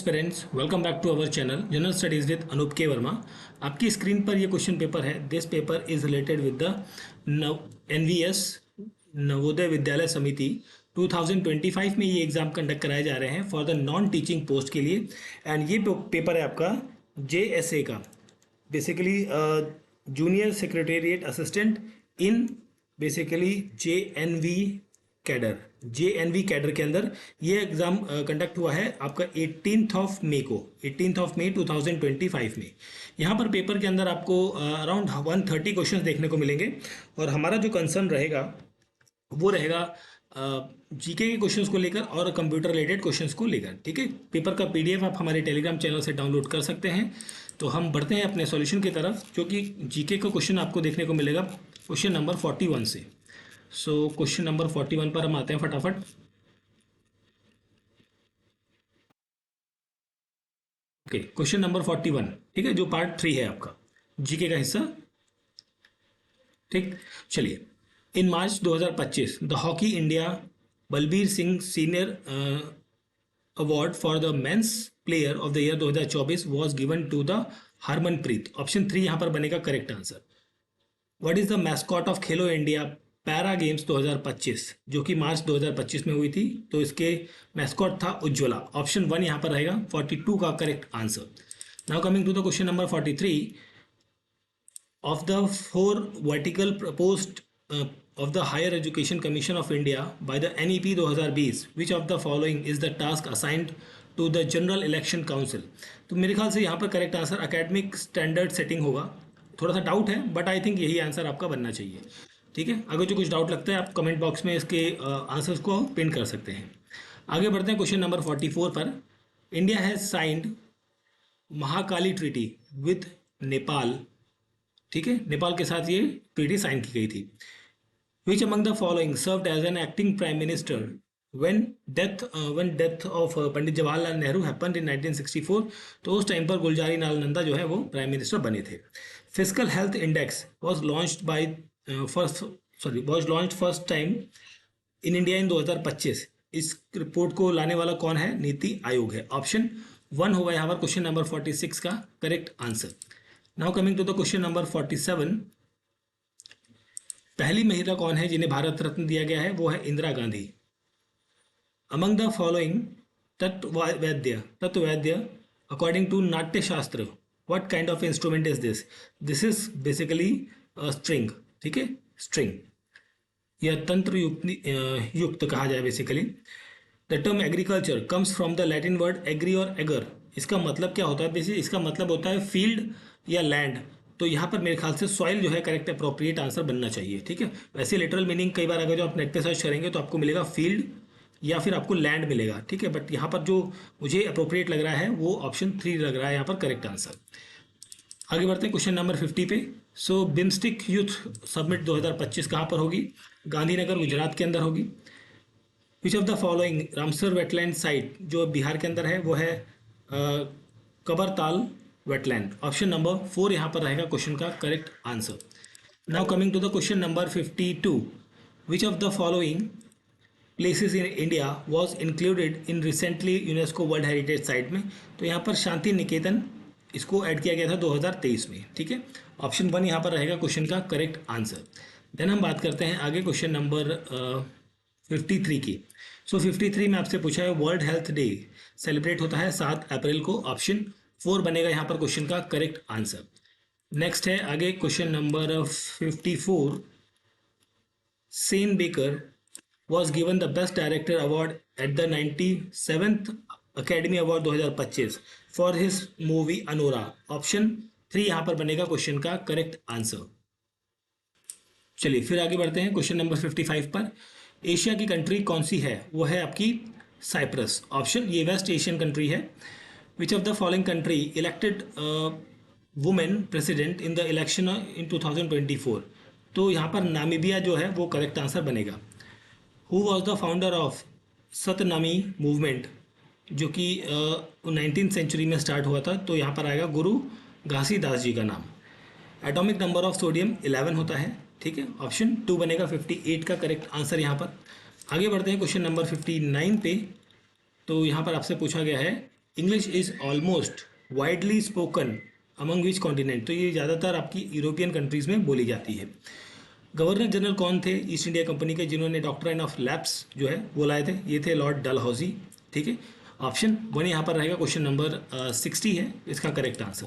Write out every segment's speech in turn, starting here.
Aspirants, welcome back to our channel general studies with Anup K Verma. आपकी screen पर ये question paper है। This paper is related with the NVS Navodaya Vidyalaya Samiti 2025 में ये exam conduct कराए जा रहे हैं for the non teaching post के लिए। एंड ये पेपर है आपका JSA का, basically junior secretariat assistant in basically JNV cadre के अंदर ये एग्ज़ाम कंडक्ट हुआ है आपका 18th ऑफ मई 2025 में। यहाँ पर पेपर के अंदर आपको अराउंड 130 क्वेश्चंस देखने को मिलेंगे और हमारा जो कंसर्न रहेगा वो रहेगा जीके के क्वेश्चंस को लेकर और कंप्यूटर रिलेटेड क्वेश्चंस को लेकर। ठीक है, पेपर का PDF आप हमारे टेलीग्राम चैनल से डाउनलोड कर सकते हैं। तो हम बढ़ते हैं अपने सॉल्यूशन की तरफ, जो कि जीके का क्वेश्चन आपको देखने को मिलेगा क्वेश्चन नंबर 41 से। सो क्वेश्चन नंबर 41 पर हम आते हैं फटाफट। ओके, क्वेश्चन नंबर 41, ठीक है, जो पार्ट 3 है आपका जीके का हिस्सा। ठीक, चलिए। In March 2025 the hockey India Balbir Singh senior award for the men's player of the year 2024 was given to the Harmanpreet. Option 3 यहां पर बनेगा correct answer. What is the mascot of Khelo India para games 2025, जो कि मार्च 2025 में हुई थी, तो इसके मैस्कॉट था उज्ज्वला। ऑप्शन 1 यहां पर रहेगा 42 का correct answer. Now coming to the question number 43, of the four vertical proposed of the Higher Education Commission of India by the NEP 2020, which of the following is the task assigned to the General Election Council? तो मेरे ख्याल से यहाँ पर correct answer academic standard setting होगा। थोड़ा सा doubt है, बट आई थिंक यही आंसर आपका बनना चाहिए। ठीक है, अगर जो कुछ डाउट लगता है आप कमेंट बॉक्स में इसके आंसर्स को पिन कर सकते हैं। आगे बढ़ते हैं क्वेश्चन नंबर 44 पर। India has signed Mahakali treaty with Nepal. ठीक है, नेपाल के साथ ये ट्रीटी साइन की गई थी। Which among the following served as an acting prime minister when death of Pandit Jawaharlal Nehru happened in 1964। तो उस टाइम पर गुलजारी लाल नंदा जो है वो प्राइम मिनिस्टर बने थे। Physical health index was launched first time in India in 2025। इस रिपोर्ट को लाने वाला कौन है? नीति आयोग है। ऑप्शन 1 होगा यहाँ पर क्वेश्चन नंबर 46 का correct answer. Now coming to the question number 47, पहली महिला कौन है जिन्हें भारत रत्न दिया गया है? वो है Indira Gandhi. Among the following तत्ववैद्य according to Natya Shastra what kind of instrument is this? This is basically string. ठीक है, स्ट्रिंग या तंत्र युक्त कहा जाए basically. The term agriculture comes from the Latin word agri और एगर। इसका मतलब क्या होता है? बेसिकली इसका मतलब होता है फील्ड या लैंड। तो यहाँ पर मेरे ख्याल से सॉइल जो है करेक्ट अप्रोप्रिएट आंसर बनना चाहिए। ठीक है, वैसे लिटरल मीनिंग कई बार अगर जो आप नेट पे सर्च करेंगे तो आपको मिलेगा फील्ड या फिर आपको लैंड मिलेगा। ठीक है, बट यहाँ पर जो मुझे अप्रोप्रिएट लग रहा है वो ऑप्शन 3 लग रहा है यहाँ पर करेक्ट आंसर। आगे बढ़ते हैं क्वेश्चन नंबर 50 पे। सो बिम्स्टिक यूथ समिट 2025 कहाँ पर होगी? गांधीनगर गुजरात के अंदर होगी। विच of the following Ramsar wetland site जो बिहार के अंदर है वो है कबरताल वेटलैंड। ऑप्शन नंबर 4 यहाँ पर रहेगा क्वेश्चन का correct answer. Now coming to the question number 52, which of the following places in India was included in recently UNESCO world heritage site में? तो यहाँ पर शांति निकेतन इसको ऐड किया गया था 2023 में। ठीक है, ऑप्शन 1 यहाँ पर रहेगा क्वेश्चन का करेक्ट आंसर। देन हम बात करते हैं आगे क्वेश्चन नंबर 53 की। सो 53 में आपसे पूछा है वर्ल्ड हेल्थ डे सेलिब्रेट होता है 7 अप्रैल को। ऑप्शन 4 बनेगा यहाँ पर क्वेश्चन का करेक्ट आंसर। नेक्स्ट है आगे question number 54, Sen baker was given the best director award at the 97th academy award 2025 for his movie Anora. Option 3 यहाँ पर बनेगा क्वेश्चन का करेक्ट आंसर। चलिए फिर आगे बढ़ते हैं क्वेश्चन नंबर 55 पर। एशिया की कंट्री कौन सी है? वो है आपकी साइप्रस। ऑप्शन, ये वेस्ट एशियन कंट्री है। Which of the following country elected women president in the election in 2024? तो यहाँ पर नामीबिया जो है वो करेक्ट आंसर बनेगा। Who was the founder of Satnami movement, जो कि 19th सेंचुरी में स्टार्ट हुआ था? तो यहाँ पर आएगा गुरु घासीदास जी का नाम। एटॉमिक नंबर ऑफ सोडियम 11 होता है। ठीक है, ऑप्शन 2 बनेगा 58 का करेक्ट आंसर यहाँ पर। आगे बढ़ते हैं क्वेश्चन नंबर 59 पे। तो यहाँ पर आपसे पूछा गया है English is almost widely spoken among which continent, तो ये ज़्यादातर आपकी यूरोपियन कंट्रीज़ में बोली जाती है। गवर्नर जनरल कौन थे ईस्ट इंडिया कंपनी के जिन्होंने डॉक्ट्राइन ऑफ लैप्स जो है वो लाए थे? ये थे लॉर्ड डलहौजी। ठीक है, ऑप्शन वन यहाँ पर रहेगा। क्वेश्चन नंबर 60 है इसका करेक्ट आंसर।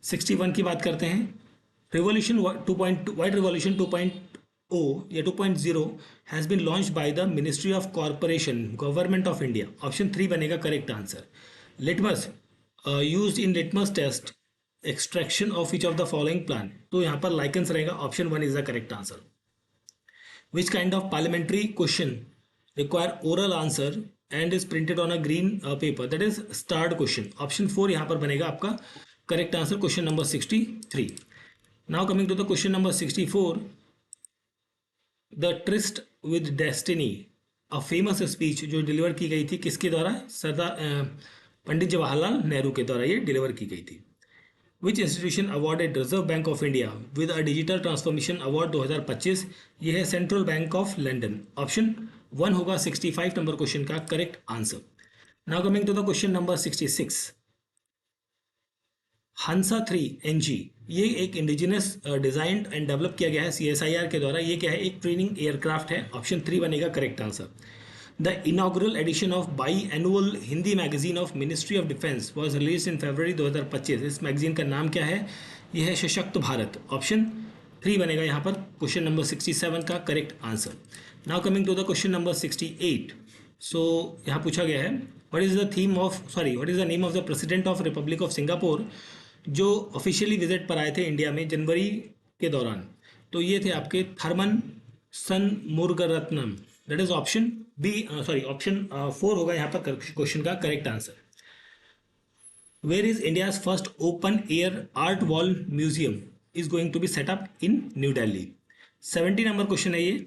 61 की बात करते हैं। रिवॉल्यूशन 2.2 वाइट रिवॉल्यूशन 2.0 या 2.0 has been launch by the ministry of corporation government of India. Option 3 बनेगा correct answer. Litmus used in litmus test extraction of which of the following plan, तो यहाँ पर lichens रहेगा। Option 1 is the correct answer. Which kind of parliamentary question require oral answer and is printed on a green paper, that is starred question. Option 4 यहाँ पर बनेगा आपका correct answer, question number 63। Now coming to the question number 64, the tryst with destiny, a famous speech जो deliver की गई थी किसके द्वारा? सरदार पंडित जवाहरलाल नेहरू के द्वारा ये डिलीवर की गई थी। Which institution awarded reserve bank of India with a digital transformation award 2025? ये है central bank of London. Option 1 होगा 65 नंबर क्वेश्चन का correct answer. Now coming to the question number 66, Hansa 3NG, ये एक इंडिजिनस डिजाइन एंड डेवलप किया गया है CSIR के द्वारा। ये क्या है? एक ट्रेनिंग एयरक्राफ्ट है। ऑप्शन 3 बनेगा correct answer. The inaugural edition of biannual Hindi magazine of ministry of defence was release in February 2025। इस मैगजीन का नाम क्या है? यह है सशक्त भारत। ऑप्शन 3 बनेगा यहाँ पर क्वेश्चन नंबर 67 का correct answer. Now coming to the question number 68। So यहाँ पूछा गया है what is the name of the president of republic of Singapore जो ऑफिशियली विजिट पर आए थे इंडिया में जनवरी के दौरान? तो ये थे आपके Tharman Shanmugaratnam, that is option B, option 4 होगा यहाँ पर क्वेश्चन का correct answer. Where is India's first open air art wall museum is going to be set up in New Delhi? 70 number question है ये।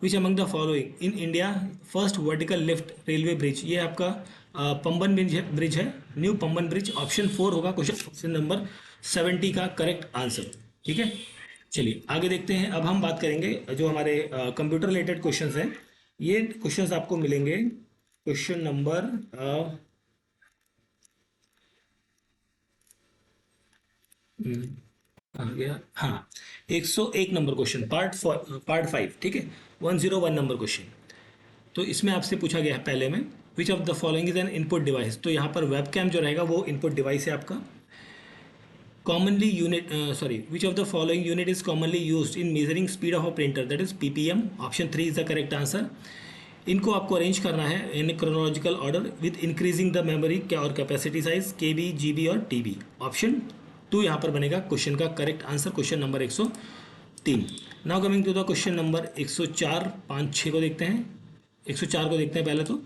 Which among the following in India first vertical lift railway bridge? ये आपका Pamban bridge है, new Pamban bridge. Option 4 होगा question number 70 का correct answer. ठीक है, चलिए आगे देखते हैं। अब हम बात करेंगे जो हमारे कंप्यूटर रिलेटेड क्वेश्चंस हैं। ये क्वेश्चंस आपको मिलेंगे क्वेश्चन नंबर आ गया, हाँ, 101 नंबर क्वेश्चन, पार्ट 5। ठीक है, 101 नंबर क्वेश्चन। तो इसमें आपसे पूछा गया है पहले में विच of the following is an input device? तो यहाँ पर वेबकैम जो रहेगा वो इनपुट डिवाइस है आपका। Commonly unit which of the following unit is commonly used in measuring speed of a printer? That is PPM। Option 3 is the correct answer. इनको आपको अरेंज करना है in chronological order with increasing the memory और capacity size KB, GB और TB। Option 2 यहाँ पर बनेगा question का correct answer, question number 103। Now coming to the question number 104, 5, 6 को देखते हैं। 104 को देखते हैं पहले तो।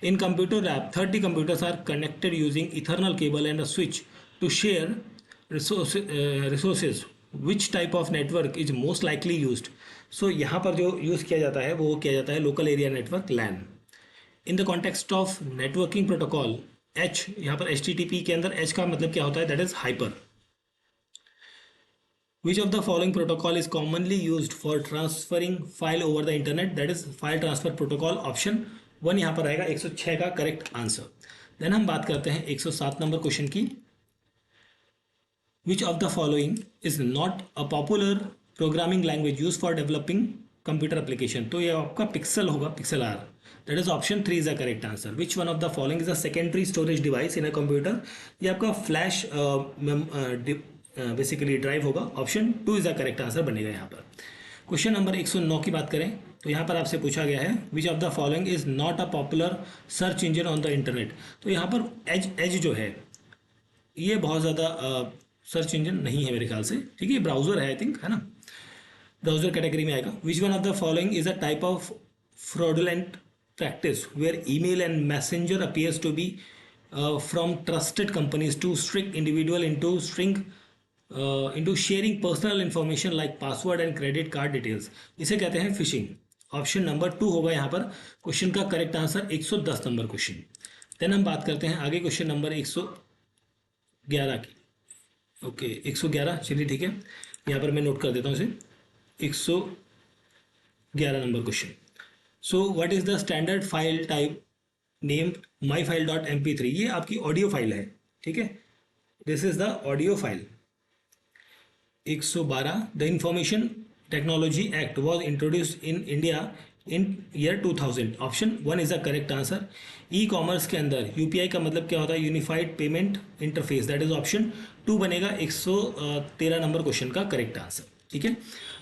In computer lab 30 computers are connected using ethernet cable and a switch to share resources which type of network is most likely used? So यहाँ पर जो यूज़ किया जाता है वो किया जाता है local area network LAN। In the context of networking protocol H, यहाँ पर HTTP के अंदर H का मतलब क्या होता है? That is hyper. Which of the following protocol is commonly used for transferring file over the internet? That is file transfer protocol. Option 1 यहाँ पर रहेगा 106 का करेक्ट आंसर। देन हम बात करते हैं 107 नंबर क्वेश्चन की। Which of the following is not a popular programming language used for developing computer application? तो ये आपका पिक्सल होगा, pixel R। That is option 3 is the correct answer. Which one of the following is a secondary storage device in a computer? ये आपका flash basically drive होगा। Option 2 is the correct answer बनेगा यहाँ पर। Question number 109 की बात करें तो यहाँ पर आपसे पूछा गया है which of the following is not a popular search engine on the internet? तो यहाँ पर एज जो है ये बहुत ज़्यादा सर्च इंजन नहीं है मेरे ख्याल से। ठीक है, ब्राउजर है आई थिंक, है ना, ब्राउजर कैटेगरी में आएगा। Which one of the following is a type of fraudulent practice where email and messenger appears to be from trusted companies to trick individual into sharing personal information like password and credit card details? इसे कहते हैं fishing. Option number 2 होगा यहाँ पर question का correct answer, 110 number question. Then हम बात करते हैं आगे क्वेश्चन नंबर 111 की। ओके 111, चलिए ठीक है, यहाँ पर मैं नोट कर देता हूँ इसे। 111 number question. So what is the standard file type named myfile.mp3, ये आपकी ऑडियो फाइल है, ठीक है, this is the audio file. 112 the information technology act was introduced in India in year 2000, option 1 is the correct answer. E commerce के अंदर UPI का मतलब क्या होता है? Unified payment interface, that is option 2 बनेगा 113 नंबर क्वेश्चन का correct answer, ठीक है।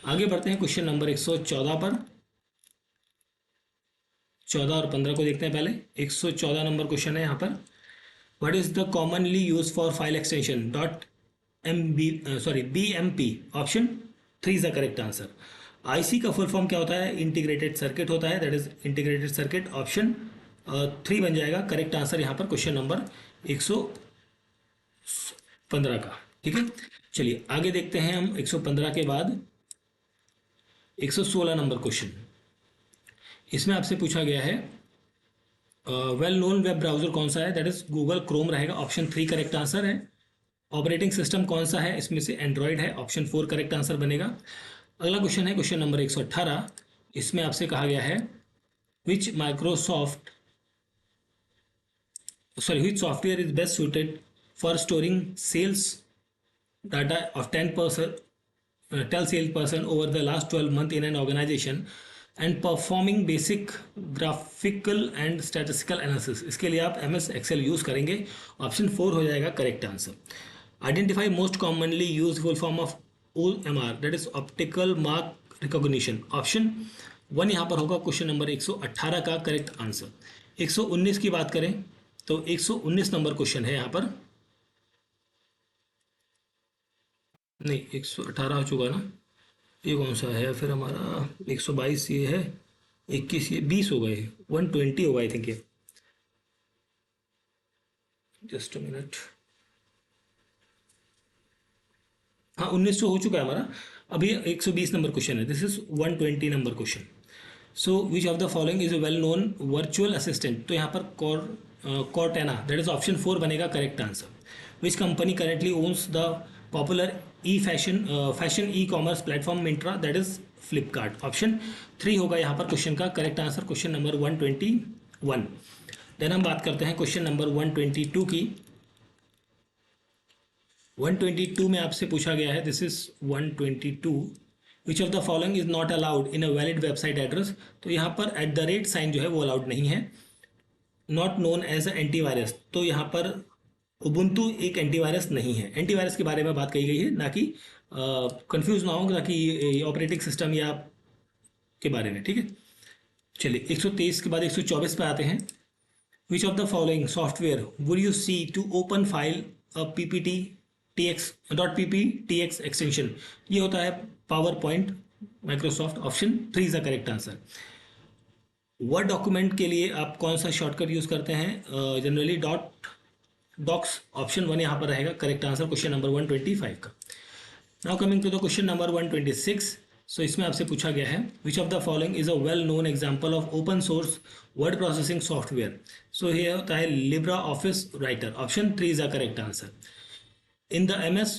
आगे बढ़ते हैं क्वेश्चन नंबर 114 पर। 14 और 15 को देखते हैं पहले। 114 नंबर क्वेश्चन है यहाँ पर, what is the commonly use for file extension dot BMP, option 3 is the correct answer. IC का फुल फॉर्म क्या होता है? इंटीग्रेटेड सर्किट होता है, that is integrated circuit, option 3 बन जाएगा करेक्ट आंसर यहाँ पर क्वेश्चन नंबर 115 का, ठीक है। चलिए आगे देखते हैं हम 115 के बाद 116 नंबर क्वेश्चन। इसमें आपसे पूछा गया है वेल नोन वेब ब्राउजर कौन सा है? दैट इज गूगल क्रोम रहेगा, ऑप्शन 3 करेक्ट आंसर है। ऑपरेटिंग सिस्टम कौन सा है? इसमें से एंड्रॉयड है, ऑप्शन 4 करेक्ट आंसर बनेगा। अगला क्वेश्चन है क्वेश्चन नंबर 118। इसमें आपसे कहा गया है which software is best suited for storing sales data of 10 salesperson over the last 12 months in an organization and performing basic graphical and statistical analysis। इसके लिए आप MS Excel यूज करेंगे, ऑप्शन 4 हो जाएगा correct answer. Identify most commonly use full form of OMR, that is optical mark recognition, option 1 यहाँ पर होगा question number 118 का करेक्ट आंसर। 119 की बात करें तो 119 नंबर क्वेश्चन है यहाँ पर, नहीं 118 हो चुका ना, ये कौन सा है फिर हमारा? 122 ये है, 21 ये, 20 हो गए, 120 होगा आई थिंक ये, जस्ट अ मिनट। हाँ 1900 हो चुका है हमारा, अभी 120 नंबर क्वेश्चन है, this is 120 number question. So which of the following is a well known virtual assistant? तो यहाँ पर कॉर्टेना, दैट इज ऑप्शन 4 बनेगा correct answer. Which company currently owns the popular fashion e commerce platform Myntra, that is Flipkart, option 3 होगा यहाँ पर question का correct answer, question number 121। Then हम बात करते हैं क्वेश्चन नंबर 122 की। 122 में आपसे पूछा गया है, this is 122, which of the following is not allowed in a valid website address? तो यहाँ पर @ साइन जो है वो अलाउड नहीं है। Not known as a antivirus, तो यहाँ पर उबुंटू एक एंटीवायरस नहीं है, एंटीवायरस के बारे में बात कही गई है, ना कि कंफ्यूज ना हो, ना कि ऑपरेटिंग सिस्टम या के बारे में, ठीक है। चलिए 123 के बाद 124 पे आते हैं। Which of the following software would you see to open file .pptx extension? ये होता है PowerPoint Microsoft, option 3 is the correct answer. Word document के लिए आप कौन सा शॉर्टकट यूज करते हैं? जनरली डॉक्स, ऑप्शन 1 यहाँ पर रहेगा करेक्ट आंसर क्वेश्चन नंबर 125 का। Now coming to the question number 126। So इसमें आपसे पूछा गया है which of the following is a well known example of open source word processing software? So ये होता है LibreOffice Writer, option 3 is the correct answer. In the MS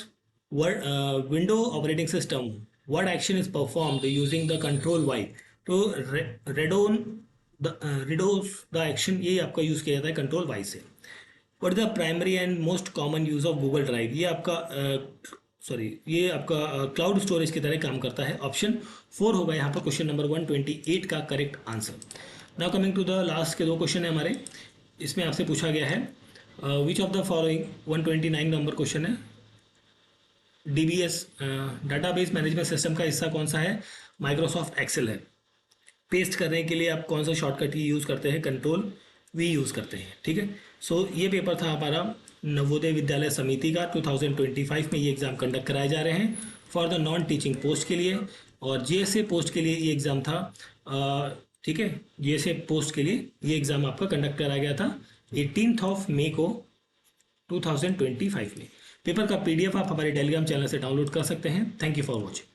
window operating system what action is performed using the control y? तो redos the action, ये आपका use किया जाता है control y से। What is the primary and most common use of Google Drive? ये आपका cloud storage की तरह काम करता है, ऑप्शन 4 होगा यहाँ पर क्वेश्चन नंबर 128 का correct answer. Now coming to the last के 2 क्वेश्चन है हमारे। इसमें आपसे पूछा गया है which of the following, 129 number question है, DBS डाटाबेस मैनेजमेंट सिस्टम का हिस्सा कौन सा है? माइक्रोसॉफ्ट एक्सेल है। पेस्ट करने के लिए आप कौन सा शॉर्टकट की यूज़ करते हैं? कंट्रोल V यूज़ करते हैं, ठीक है। सो ये पेपर था हमारा नवोदय विद्यालय समिति का, 2025 में ये एग्ज़ाम कंडक्ट कराए जा रहे हैं for the non teaching post के लिए, और JSA पोस्ट के लिए ये एग्ज़ाम था, ठीक है। JSA पोस्ट के लिए ये एग्ज़ाम आपका कंडक्ट कराया गया था 18 मई को 2025 में। पेपर का PDF आप हमारे टेलीग्राम चैनल से डाउनलोड कर सकते हैं। Thank you for watching.